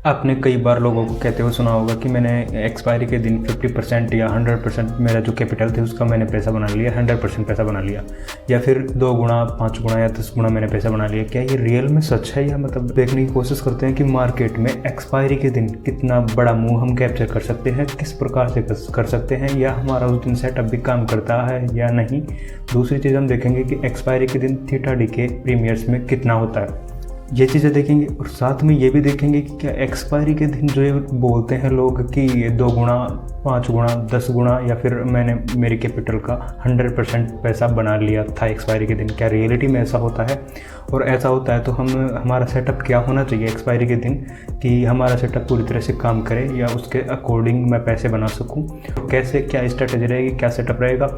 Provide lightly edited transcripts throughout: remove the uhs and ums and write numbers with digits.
आपने कई बार लोगों को कहते हुए सुना होगा कि मैंने एक्सपायरी के दिन 50% या 100% मेरा जो कैपिटल थे उसका मैंने पैसा बना लिया, 100% पैसा बना लिया, या फिर 2 गुना, 5 गुना या 10 गुना मैंने पैसा बना लिया। क्या ये रियल में सच है, या मतलब देखने की कोशिश करते हैं कि मार्केट में एक्सपायरी के दिन कितना बड़ा मूव हम कैप्चर कर सकते हैं, किस प्रकार से कर सकते हैं, या हमारा उस दिन सेटअप भी काम करता है या नहीं। दूसरी चीज़ हम देखेंगे कि एक्सपायरी के दिन थीटा डी के प्रीमियर्स में कितना होता है, ये चीज़ें देखेंगे। और साथ में ये भी देखेंगे कि क्या एक्सपायरी के दिन जो ये बोलते हैं लोग कि 2 गुना, 5 गुना, 10 गुना, या फिर मैंने मेरी कैपिटल का 100% पैसा बना लिया था एक्सपायरी के दिन, क्या रियलिटी में ऐसा होता है? और ऐसा होता है तो हमारा सेटअप क्या होना चाहिए एक्सपायरी के दिन कि हमारा सेटअप पूरी तरह से काम करे या उसके अकॉर्डिंग मैं पैसे बना सकूं? कैसे, क्या स्ट्रेटेजी रहेगी, क्या सेटअप रहेगा,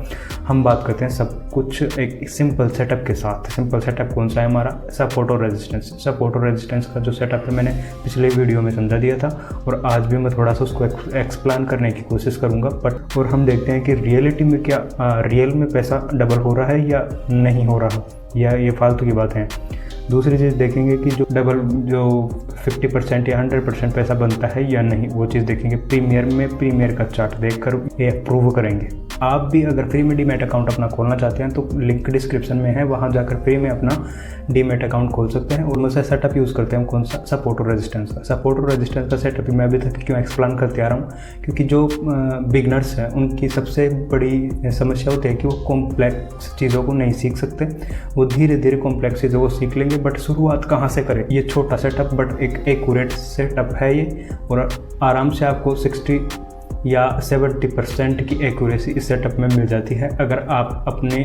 हम बात करते हैं सब कुछ एक सिंपल सेटअप के साथ। सिंपल सेटअप कौन सा है? हमारा सपोर्ट और रेजिस्टेंस। सपोर्ट और रेजिस्टेंस का जो सेटअप है मैंने पिछले वीडियो में समझा दिया था, और आज भी मैं थोड़ा सा उसको एक्सप्लेन करने की कोशिश करूँगा। बट और हम देखते हैं कि रियलिटी में क्या रियल में पैसा डबल हो रहा है या नहीं हो रहा, या ये फालतू की बात है। दूसरी चीज़ देखेंगे कि जो 50% या 100% पैसा बनता है या नहीं, वो चीज़ देखेंगे। प्रीमियर का चार्ट देखकर ये प्रूव करेंगे। आप भी अगर फ्री में डीमैट अकाउंट अपना खोलना चाहते हैं तो लिंक डिस्क्रिप्शन में है, वहाँ जाकर फ्री में अपना डीमैट अकाउंट खोल सकते हैं। और मुझसे सेटअप यूज़ करते हैं कौन सा? सपोर्ट और रेजिस्टेंस का। सपोर्ट और रेजिस्टेंस का सेटअप मैं अभी तक क्यों एक्सप्लेन करते आ रहा हूँ, क्योंकि जो बिगनर्स हैं उनकी सबसे बड़ी समस्या होती है कि वो कॉम्प्लेक्स चीज़ों को नहीं सीख सकते। वो धीरे धीरे कॉम्प्लेक्स चीज़ों को सीख लेंगे, बट शुरुआत कहाँ से करें? ये छोटा सेटअप बट एक एक्यूरेट सेटअप है ये, और आराम से आपको 60 या 70% की एक्यूरेसी इस सेटअप में मिल जाती है। अगर आप अपने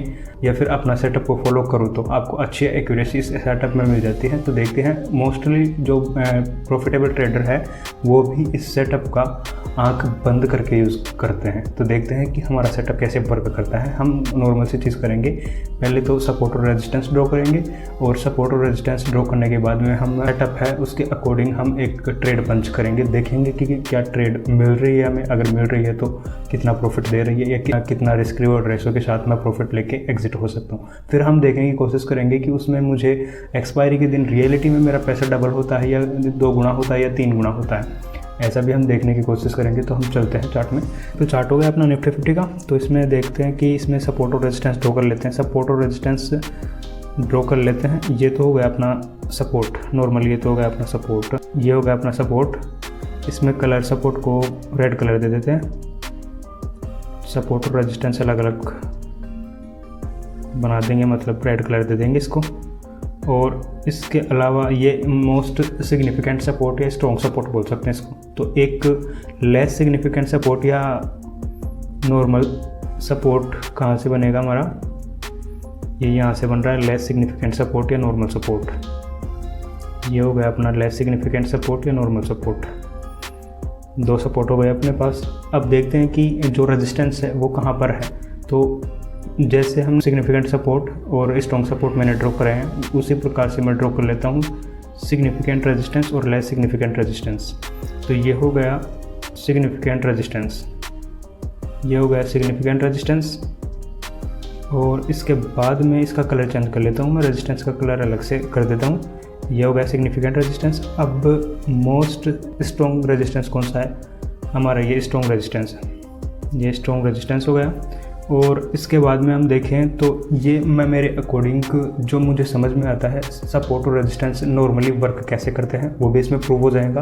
या फिर अपना सेटअप को फॉलो करो तो आपको अच्छी एक्यूरेसी इस सेटअप में मिल जाती है। तो देखते हैं मोस्टली जो प्रॉफिटेबल ट्रेडर है वो भी इस सेटअप का आंख बंद करके यूज़ करते हैं। तो देखते हैं कि हमारा सेटअप कैसे वर्क करता है। हम नॉर्मल सी चीज़ करेंगे, पहले तो सपोर्ट और रेजिस्टेंस ड्रॉ करेंगे, और सपोर्ट और रेजिस्टेंस ड्रॉ करने के बाद में हम सेटअप है उसके अकॉर्डिंग हम एक ट्रेड पंच करेंगे। देखेंगे कि क्या ट्रेड मिल रही है हमें, अगर मिल रही है तो कितना प्रॉफिट दे रही है, या कितना रिस्क रिवॉर्ड रेशो के साथ मैं प्रॉफिट लेके एग्जिट हो सकता हूँ। फिर हम देखेंगे, कोशिश करेंगे कि उसमें मुझे एक्सपायरी के दिन रियलिटी में मेरा पैसा डबल होता है या 2 गुना होता है या 3 गुना होता है, ऐसा भी हम देखने की कोशिश करेंगे। तो हम चलते हैं चार्ट में। तो चार्ट हो गया अपना निफ्टी 50 का। तो इसमें देखते हैं कि इसमें सपोर्ट और रेजिस्टेंस ड्रॉ कर लेते हैं। सपोर्ट और रेजिस्टेंस ड्रॉ कर लेते हैं। ये तो हो गया अपना सपोर्ट, नॉर्मल ये तो हो गया अपना सपोर्ट, ये हो गया अपना सपोर्ट। इसमें कलर सपोर्ट को रेड कलर दे देते हैं, सपोर्ट और रेजिस्टेंस अलग अलग बना देंगे, मतलब रेड कलर दे देंगे इसको। और इसके अलावा ये मोस्ट सिग्निफिकेंट सपोर्ट या स्ट्रॉन्ग सपोर्ट बोल सकते हैं इसको। तो एक लेस सिग्निफिकेंट सपोर्ट या नॉर्मल सपोर्ट कहाँ से बनेगा हमारा? ये यहाँ से बन रहा है लेस सिग्निफिकेंट सपोर्ट या नॉर्मल सपोर्ट। ये हो गया अपना लेस सिग्निफिकेंट सपोर्ट या नॉर्मल सपोर्ट। 2 सपोर्ट हो गए अपने पास। अब देखते हैं कि जो रेजिस्टेंस है वो कहाँ पर है। तो जैसे हम सिग्निफिकेंट सपोर्ट और स्ट्रॉन्ग सपोर्ट मैंने ड्रॉ कराए हैं, उसी प्रकार से मैं ड्रॉ कर लेता हूँ सिग्निफिकेंट रेजिस्टेंस और लेस सिग्निफिकेंट रेजिस्टेंस। तो ये हो गया सिग्निफिकेंट रेजिस्टेंस, ये हो गया सिग्निफिकेंट रेजिस्टेंस। और इसके बाद में इसका कलर चेंज कर लेता हूँ मैं, रेजिस्टेंस का कलर अलग से कर देता हूँ। ये हो गया सिग्निफिकेंट रेजिस्टेंस। अब मोस्ट स्ट्रॉन्ग रेजिस्टेंस कौन सा है हमारा? ये स्ट्रॉन्ग रेजिस्टेंस है, ये स्ट्रॉन्ग रेजिस्टेंस हो गया। और इसके बाद में हम देखें तो ये मैं मेरे अकॉर्डिंग जो मुझे समझ में आता है सपोर्ट और रेजिस्टेंस नॉर्मली वर्क कैसे करते हैं वो भी इसमें प्रूव हो जाएगा,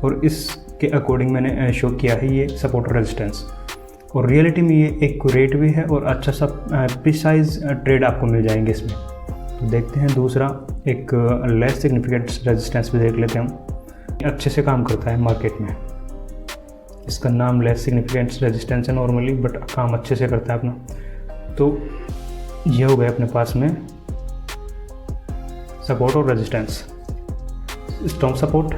और इसके अकॉर्डिंग मैंने शो किया है ये सपोर्ट और रेजिस्टेंस। और रियलिटी में ये एक्यूरेट भी है और अच्छा सा प्रिसाइज ट्रेड आपको मिल जाएंगे इसमें। तो देखते हैं दूसरा एक लेस सिग्निफिकेंट रेजिस्टेंस भी देख लेते हैं हम। अच्छे से काम करता है मार्केट में, इसका नाम लेस सिग्निफिकेंट रेजिस्टेंस है नॉर्मली, बट काम अच्छे से करता है अपना। तो ये हो गया अपने पास में सपोर्ट और resistance, strong support,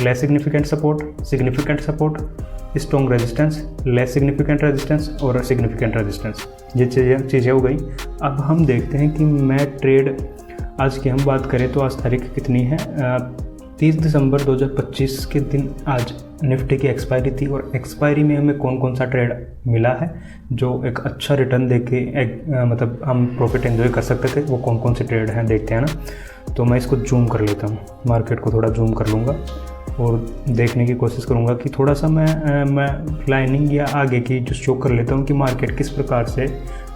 less significant support, significant support, strong resistance, less significant resistance और सिग्निफिकेंट रेजिस्टेंस। ये चीज़ें हो गई। अब हम देखते हैं कि मैं ट्रेड आज की हम बात करें तो आज तारीख कितनी है? 30 दिसंबर 2025 के दिन आज निफ्टी की एक्सपायरी थी, और एक्सपायरी में हमें कौन कौन सा ट्रेड मिला है जो एक अच्छा रिटर्न देके मतलब हम प्रॉफिट एंजॉय कर सकते थे, वो कौन कौन से ट्रेड हैं देखते हैं ना। तो मैं इसको जूम कर लेता हूँ, मार्केट को थोड़ा जूम कर लूँगा और देखने की कोशिश करूँगा कि थोड़ा सा मैं लाइनिंग या आगे की जो शो कर लेता हूँ कि मार्केट किस प्रकार से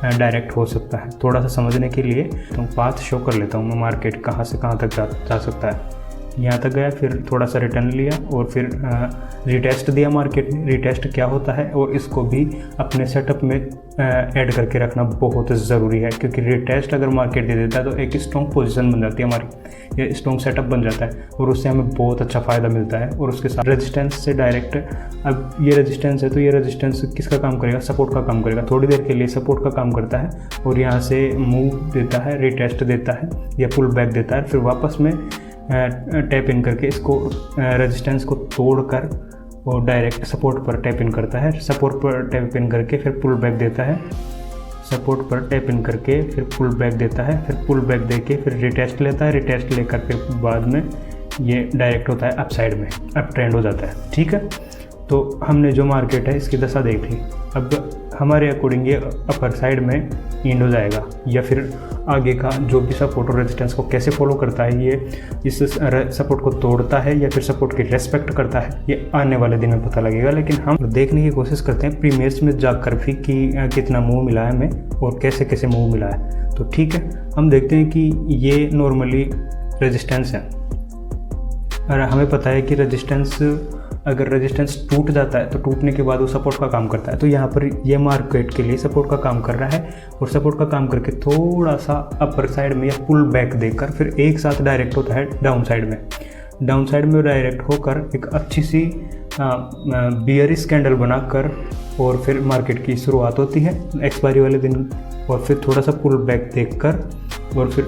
डायरेक्ट हो सकता है। थोड़ा सा समझने के लिए तो पाथ शो कर लेता हूँ मैं, मार्केट कहाँ से कहाँ तक जा सकता है। यहाँ तक गया, फिर थोड़ा सा रिटर्न लिया और फिर रिटेस्ट दिया मार्केट ने। रिटेस्ट क्या होता है और इसको भी अपने सेटअप में ऐड करके रखना बहुत ज़रूरी है, क्योंकि रिटेस्ट अगर मार्केट दे देता है तो एक स्ट्रॉन्ग पोजीशन बन जाती है हमारी, ये स्ट्रॉन्ग सेटअप बन जाता है और उससे हमें बहुत अच्छा फ़ायदा मिलता है। और उसके साथ रेजिस्टेंस से डायरेक्ट, अब ये रेजिस्टेंस है तो ये रेजिस्टेंस किसका काम करेगा, सपोर्ट का काम करेगा। थोड़ी देर के लिए सपोर्ट का काम करता है और यहाँ से मूव देता है, रिटेस्ट देता है या पुल बैक देता है, फिर वापस में टैप इन करके इसको रेजिस्टेंस को तोड़कर और डायरेक्ट सपोर्ट पर टैप इन करता है। सपोर्ट पर टैप इन करके फिर पुल बैक देता है, सपोर्ट पर टैप इन करके फिर पुल बैक देता है, फिर पुल बैक देके फिर रिटेस्ट लेता है। रिटेस्ट लेकर फिर बाद में ये डायरेक्ट होता है अप साइड में, अप ट्रेंड हो जाता है। ठीक है, तो हमने जो मार्केट है इसकी दशा देख ली। अब हमारे अकॉर्डिंग ये अपर साइड में एंड हो जाएगा या फिर आगे का जो भी सपोर्ट और रेजिस्टेंस को कैसे फॉलो करता है, ये इस सपोर्ट को तोड़ता है या फिर सपोर्ट की रेस्पेक्ट करता है, ये आने वाले दिन में पता लगेगा। लेकिन हम देखने की कोशिश करते हैं प्रीमियर्स में जाकर भी कि कितना मूव मिला है हमें और कैसे कैसे मूव मिला है। तो ठीक है, हम देखते हैं कि ये नॉर्मली रेजिस्टेंस है और हमें पता है कि रेजिस्टेंस, अगर रेजिस्टेंस टूट जाता है तो टूटने के बाद वो सपोर्ट का काम करता है। तो यहाँ पर ये मार्केट के लिए सपोर्ट का काम कर रहा है और सपोर्ट का काम करके थोड़ा सा अपर साइड में या पुल बैक देकर फिर एक साथ डायरेक्ट होता है डाउन साइड में। डाउन साइड में डायरेक्ट होकर एक अच्छी सी बियरिश कैंडल बनाकर और फिर मार्केट की शुरुआत होती है एक्सपायरी वाले दिन, और फिर थोड़ा सा पुल बैक देखकर और फिर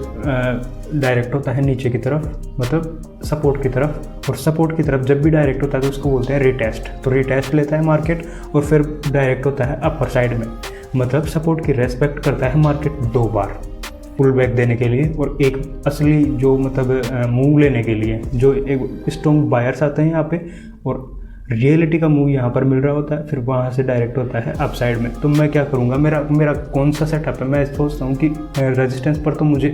डायरेक्ट होता है नीचे की तरफ, मतलब सपोर्ट की तरफ। और सपोर्ट की तरफ जब भी डायरेक्ट होता है तो उसको बोलते हैं रिटेस्ट। तो रिटेस्ट लेता है मार्केट और फिर डायरेक्ट होता है अपर साइड में, मतलब सपोर्ट की रेस्पेक्ट करता है मार्केट 2 बार पुल बैक देने के लिए और एक असली जो मतलब मूव लेने के लिए, जो एक स्ट्रॉन्ग बायर्स आते हैं यहाँ पे और रियलिटी का मूव यहाँ पर मिल रहा होता है, फिर वहाँ से डायरेक्ट होता है अप साइड में। तो मैं क्या करूँगा, मेरा कौन सा सेटअप है, मैं सोचता हूँ कि रेजिस्टेंस पर तो मुझे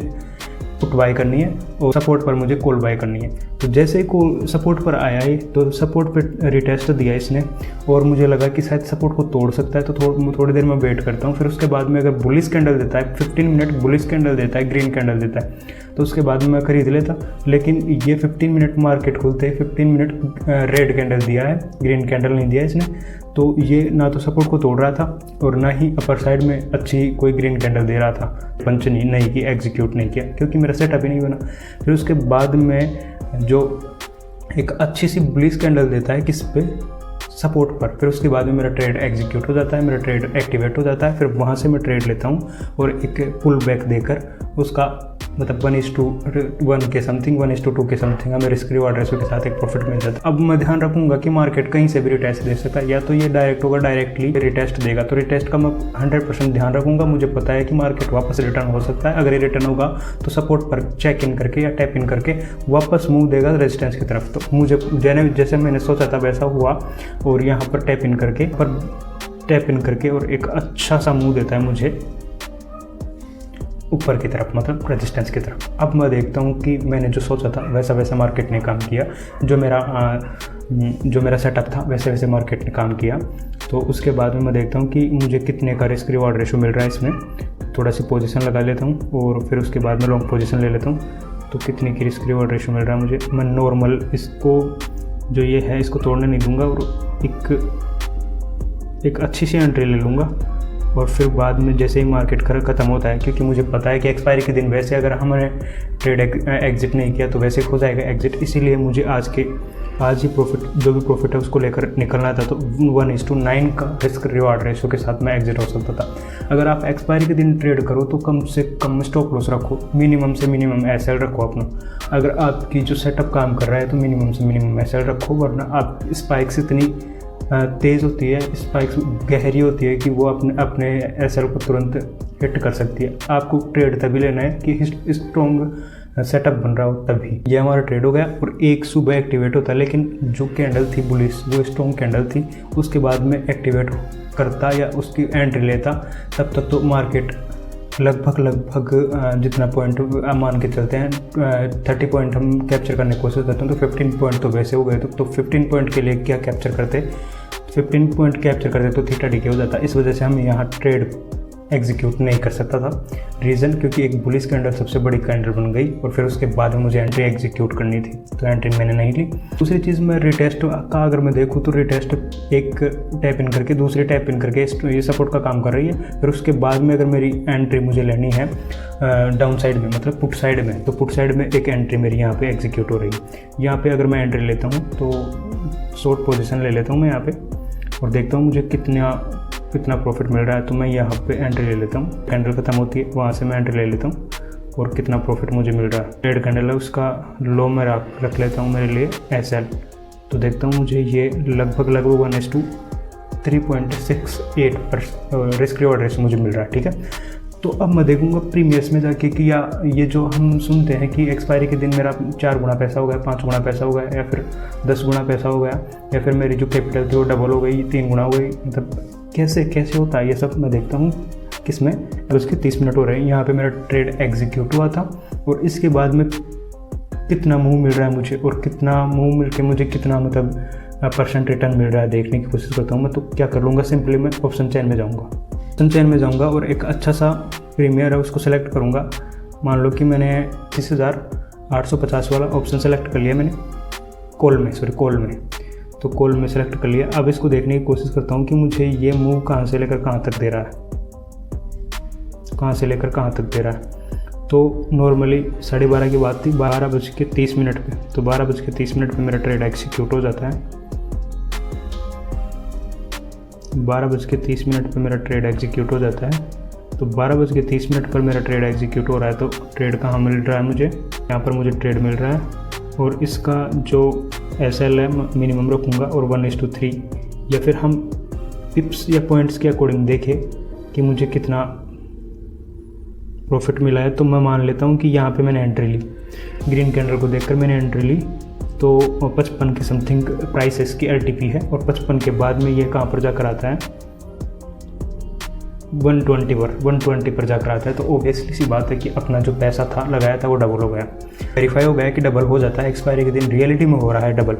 पुट बाय करनी है और सपोर्ट पर मुझे कॉल बाय करनी है। तो जैसे ही सपोर्ट पर आया ही तो सपोर्ट पर रिटेस्ट दिया इसने और मुझे लगा कि शायद सपोर्ट को तोड़ सकता है, तो थोड़ी देर में वेट करता हूँ। फिर उसके बाद में अगर बुलिश कैंडल देता है, 15 मिनट बुलिश कैंडल देता है, ग्रीन कैंडल देता है, तो उसके बाद में मैं खरीद लेता। लेकिन ये 15 मिनट मार्केट खुलते ही 15 मिनट रेड कैंडल दिया है, ग्रीन कैंडल नहीं दिया इसने। तो ये ना तो सपोर्ट को तोड़ रहा था और ना ही अपर साइड में अच्छी कोई ग्रीन कैंडल दे रहा था। पंच नहीं की, एग्जीक्यूट नहीं किया क्योंकि मेरा सेटअप ही नहीं बना। फिर उसके बाद में जो एक अच्छी सी बुलिश कैंडल देता है किस पे, सपोर्ट पर, फिर उसके बाद में मेरा ट्रेड एग्जीक्यूट हो जाता है, मेरा ट्रेड एक्टिवेट हो जाता है। फिर वहाँ से मैं ट्रेड लेता हूँ और एक पुल बैक देकर उसका मतलब 1:1 के समथिंग, 1:2 के समथिंग हमें रिस्क रिवार्ड रेशो के साथ एक प्रॉफिट मिल जाता है। अब मैं ध्यान रखूंगा कि मार्केट कहीं से भी रिटेस्ट दे सकता है, या तो ये डायरेक्ट होगा, डायरेक्टली रिटेस्ट देगा, तो रिटेस्ट का मैं 100% ध्यान रखूंगा। मुझे पता है कि मार्केट वापस रिटर्न हो सकता है। अगर ये रिटर्न होगा तो सपोर्ट पर चेक इन करके या टैप इन करके वापस मूव देगा रेजिस्टेंस की तरफ। तो मुझे जैसे मैंने सोचा था वैसा हुआ और यहाँ पर टैप इन करके और एक अच्छा सा मूव देता है मुझे ऊपर की तरफ, मतलब रेजिस्टेंस की तरफ। अब मैं देखता हूँ कि मैंने जो सोचा था वैसा मार्केट ने काम किया, जो मेरा सेटअप था वैसे मार्केट ने काम किया। तो उसके बाद में मैं देखता हूँ कि मुझे कितने का रिस्क रिवार्ड रेशो मिल रहा है इसमें। थोड़ा सी पोजीशन लगा लेता हूँ और फिर उसके बाद में लॉन्ग पोजीशन ले लेता हूँ। तो कितने की रिस्क रिवार्ड रेशो मिल रहा है मुझे, मैं नॉर्मल इसको जो ये है इसको तोड़ने नहीं दूँगा और एक अच्छी सी एंट्री ले लूँगा। और फिर बाद में जैसे ही मार्केट ख़त्म होता है, क्योंकि मुझे पता है कि एक्सपायरी के दिन वैसे अगर हमने ट्रेड एग्जिट नहीं किया तो वैसे हो जाएगा एग्जिट, इसीलिए मुझे आज ही प्रॉफिट, जो भी प्रॉफिट है उसको लेकर निकलना था। तो 1:9 का रिस्क रिवार्ड रेशो के साथ मैं एग्जिट हो सकता था। अगर आप एक्सपायरी के दिन ट्रेड करो तो कम से कम स्टॉप लॉस रखो, मिनिमम से मिनिमम एसएल रखो अपना। अगर आपकी जो सेटअप काम कर रहा है तो मिनिमम से मिनिमम एसएल रखो, वरना आप स्पाइक्स इतनी तेज़ होती है, स्पाइक्स गहरी होती है कि वो अपने एसएल को तुरंत हिट कर सकती है। आपको ट्रेड तभी लेना है कि स्ट्रॉन्ग सेटअप बन रहा हो तभी। ये हमारा ट्रेड हो गया और एक सुबह एक्टिवेट होता है, लेकिन जो कैंडल थी बुलिश, वो स्ट्रॉन्ग कैंडल थी, उसके बाद में एक्टिवेट करता या उसकी एंट्री लेता तब तक तो मार्केट लगभग जितना पॉइंट मान के चलते हैं 30 पॉइंट हम कैप्चर करने की कोशिश करते हैं, तो 15 पॉइंट तो वैसे हो गए। तो 15 पॉइंट के लिए क्या कैप्चर करते, 15 पॉइंट कैप्चर करते तो थीटा डीके हो जाता। इस वजह से हम यहाँ ट्रेड एग्जीक्यूट नहीं कर सकता था। रीज़न क्योंकि एक बुलिश कैंडल सबसे बड़ी कैंडल बन गई और फिर उसके बाद में मुझे एंट्री एग्जीक्यूट करनी थी, तो एंट्री मैंने नहीं ली। दूसरी चीज़ मैं रिटेस्ट का अगर मैं देखूँ तो रिटेस्ट एक टैप इन करके दूसरी टैप इन करके ये सपोर्ट का काम कर रही है। फिर उसके बाद में अगर मेरी एंट्री मुझे लेनी है डाउन साइड में, मतलब पुट साइड में, तो पुट साइड में एक एंट्री मेरी यहाँ पे एग्जीक्यूट हो रही है। यहाँ पे अगर मैं एंट्री लेता हूँ तो शॉर्ट पोजीशन ले लेता हूँ मैं यहाँ पे और देखता हूँ मुझे कितना प्रॉफिट मिल रहा है। तो मैं यहाँ पे एंट्री ले लेता हूँ, कैंडल खत्म होती है वहाँ से मैं एंट्री ले लेता हूँ और कितना प्रॉफिट मुझे मिल रहा है। ट्रेड कैंडल है उसका लो मैं रख लेता हूँ मेरे लिए SL, तो देखता हूँ मुझे ये लगभग 1:3.68 रिस्क रिवॉर्ड रेशो मुझे मिल रहा है। ठीक है, तो अब मैं देखूंगा प्रीमियस में जाके कि या ये जो हम सुनते हैं कि एक्सपायरी के दिन मेरा 4 गुना पैसा हो गया, 5 गुना पैसा हो गया, या फिर 10 गुना पैसा हो गया, या फिर मेरी जो कैपिटल थी वो डबल हो गई, 3 गुना हो गई, मतलब कैसे होता है ये सब मैं देखता हूँ किसमें। अब उसके 30 मिनट हो रहे हैं, यहाँ पे मेरा ट्रेड एग्जीक्यूट हुआ था और इसके बाद में कितना मूव मिल रहा है मुझे और कितना मूव मिल के मुझे कितना मतलब परसेंट रिटर्न मिल रहा है देखने की कोशिश करता हूँ मैं। तो क्या कर लूँगा, सिंपली मैं ऑप्शन चेन में जाऊँगा और एक अच्छा सा प्रीमियर है उसको सेलेक्ट करूँगा। मान लो कि मैंने 30,850 वाला ऑप्शन सेलेक्ट कर लिया मैंने कॉल में, तो कॉल में सेलेक्ट कर लिया। अब इसको देखने की कोशिश करता हूँ कि मुझे ये मूव कहाँ से लेकर कहाँ तक दे रहा है, तो नॉर्मली 12:30 की बात थी, 12:30 पे, तो 12:30 पे मेरा ट्रेड एग्जीक्यूट हो जाता है। 12:30 पे मेरा ट्रेड एग्जीक्यूट हो जाता है। तो 12:30 पर मेरा ट्रेड एग्जीक्यूट हो रहा है, तो ट्रेड कहाँ मिल रहा है मुझे, यहाँ पर मुझे ट्रेड मिल रहा है और इसका जो SL है मिनिमम रखूँगा और 1:3, या फिर हम पिप्स या पॉइंट्स के अकॉर्डिंग देखें कि मुझे कितना प्रॉफिट मिला है। तो मैं मान लेता हूँ कि यहाँ पे मैंने एंट्री ली, ग्रीन कैंडल को देखकर मैंने एंट्री ली, तो 55 की समथिंग प्राइस इसकी LTP है और 55 के बाद में ये कहाँ पर जाकर आता है 120 पर जाकर आता है। तो ओबियसली सी बात है कि अपना जो पैसा था लगाया था वो डबल हो गया, वेरीफाई हो गया कि डबल हो जाता है एक्सपायरी के दिन, रियलिटी में हो रहा है डबल।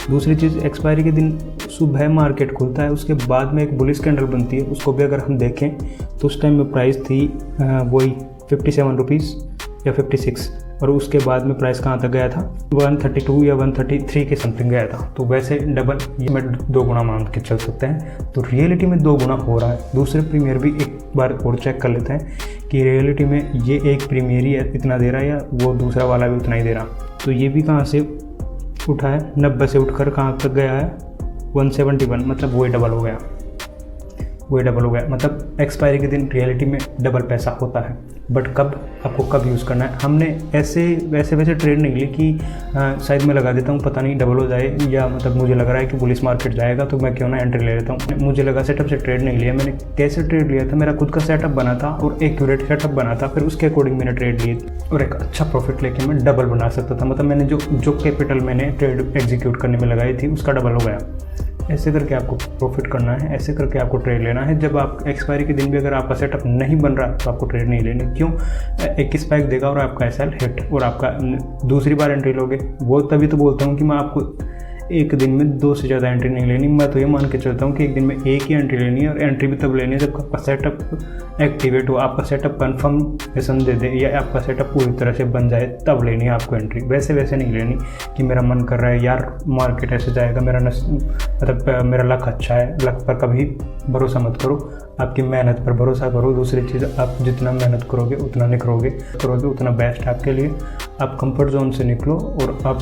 दूसरी चीज़, एक्सपायरी के दिन सुबह मार्केट खुलता है, उसके बाद में एक बुलिश कैंडल बनती है, उसको भी अगर हम देखें तो उस टाइम में प्राइस थी वही 57 रुपीज़ या 56, और उसके बाद में प्राइस कहाँ तक गया था 132 या 133 के समथिंग गया था। तो वैसे डबल ये में 2 गुना मान के चल सकते हैं, तो रियलिटी में 2 गुना हो रहा है। दूसरे प्रीमियर भी एक बार और चेक कर लेते हैं कि रियलिटी में ये एक प्रीमियर ही इतना दे रहा है या वो दूसरा वाला भी उतना ही दे रहा। तो ये भी कहाँ से उठा है, 90 से उठकर कहाँ तक गया है 171, मतलब वही डबल हो गया, मतलब एक्सपायरी के दिन रियलिटी में डबल पैसा होता है। बट कब, आपको कब यूज़ करना है। हमने वैसे ट्रेड नहीं ली कि शायद मैं लगा देता हूँ पता नहीं डबल हो जाए, या मतलब मुझे लग रहा है कि बुलिश मार्केट जाएगा तो मैं क्यों ना एंट्री ले लेता हूँ। मुझे लगा सेटअप से ट्रेड नहीं लिया, मैंने कैसे ट्रेड लिया था, मेरा खुद का सेटअप बना था और एक्यूरेट सेटअप बना था, फिर उसके अकॉर्डिंग मैंने ट्रेड लिए और एक अच्छा प्रॉफिट लेके मैं डबल बना सकता था। मतलब मैंने जो कैपिटल मैंने ट्रेड एग्जीक्यूट करने में लगाई थी उसका डबल हो गया। ऐसे करके आपको प्रॉफिट करना है, ऐसे करके आपको ट्रेड लेना है। जब आप एक्सपायरी के दिन भी अगर आपका सेटअप नहीं बन रहा तो आपको ट्रेड नहीं लेनी। क्यों, एक स्पाइक देगा और आपका SL हिट और आपका दूसरी बार एंट्री लोगे, वो तभी तो बोलता हूँ कि मैं आपको एक दिन में 2 से ज़्यादा एंट्री नहीं लेनी। मैं तो ये मान के चलता हूँ कि एक दिन में एक ही एंट्री लेनी है, और एंट्री भी तब लेनी है जब आपका सेटअप एक्टिवेट हो, आपका सेटअप कन्फर्मेशन दे दे या आपका सेटअप पूरी तरह से बन जाए, तब लेनी है आपको एंट्री। वैसे नहीं लेनी कि मेरा मन कर रहा है यार मार्केट ऐसे जाएगा, मतलब मेरा लक अच्छा है। लक पर कभी भरोसा मत करो, आपकी मेहनत पर भरोसा करो। दूसरी चीज़, आप जितना मेहनत करोगे उतना निखरोगे उतना बेस्ट आपके लिए। आप कंफर्ट जोन से निकलो और आप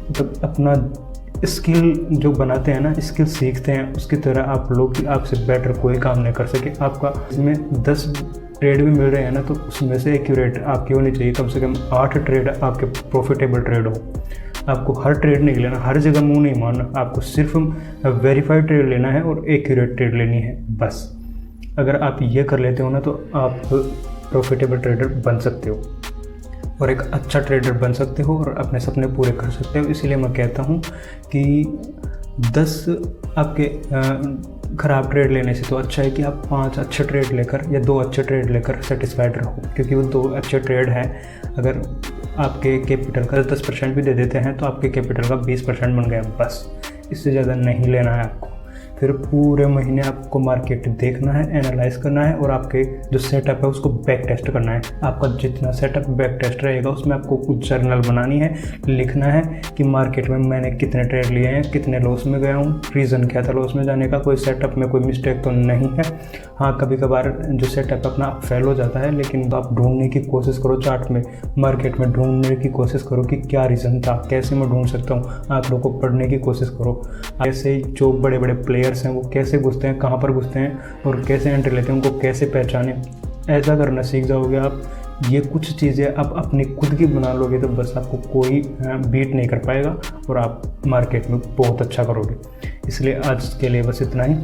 मतलब अपना स्किल जो बनाते हैं ना, स्किल सीखते हैं, उसकी तरह आप लोग कि आपसे बेटर कोई काम नहीं कर सके। आपका इसमें 10 ट्रेड भी मिल रहे हैं ना, तो उसमें से एक्यूरेट आपकी होनी चाहिए कम से कम 8 ट्रेड आपके प्रॉफिटेबल ट्रेड हो। आपको हर ट्रेड नहीं लेना, हर जगह मुंह नहीं मारना, आपको सिर्फ वेरीफाइड ट्रेड लेना है और एक्यूरेट ट्रेड लेनी है बस। अगर आप ये कर लेते हो ना तो आप प्रॉफिटेबल ट्रेडर बन सकते हो और एक अच्छा ट्रेडर बन सकते हो और अपने सपने पूरे कर सकते हो। इसीलिए मैं कहता हूँ कि 10 आपके ख़राब ट्रेड लेने से तो अच्छा है कि आप 5 अच्छे ट्रेड लेकर या 2 अच्छे ट्रेड लेकर सेटिस्फाइड रहो, क्योंकि वो 2 अच्छे ट्रेड हैं। अगर आपके कैपिटल का 10% भी दे देते हैं तो आपके कैपिटल का 20% बन गया, बस इससे ज़्यादा नहीं लेना है आपको। फिर पूरे महीने आपको मार्केट देखना है, एनालाइज करना है और आपके जो सेटअप है उसको बैक टेस्ट करना है। आपका जितना सेटअप बैक टेस्ट रहेगा उसमें आपको कुछ जर्नल बनानी है, लिखना है कि मार्केट में मैंने कितने ट्रेड लिए हैं, कितने लॉस में गया हूँ, रीज़न क्या था लॉस में जाने का, कोई सेटअप में कोई मिस्टेक तो नहीं है। हाँ, कभी कभार जो सेटअप अपना फेल हो जाता है, लेकिन आप ढूंढने की कोशिश करो, चार्ट में मार्केट में ढूंढने की कोशिश करो कि क्या रीज़न था, कैसे मैं ढूंढ सकता हूँ। आंकड़ों को पढ़ने की कोशिश करो। ऐसे जो बड़े बड़े प्लेयर्स हैं वो कैसे घुसते हैं, कहाँ पर घुसते हैं और कैसे एंट्री लेते हैं, उनको कैसे पहचाने, ऐसा करना सीख जाओगे आप। ये कुछ चीज़ें आप अपनी खुद की बना लोगे तो बस आपको कोई बीट नहीं कर पाएगा और आप मार्केट में बहुत अच्छा करोगे। इसलिए आज के लिए बस इतना ही।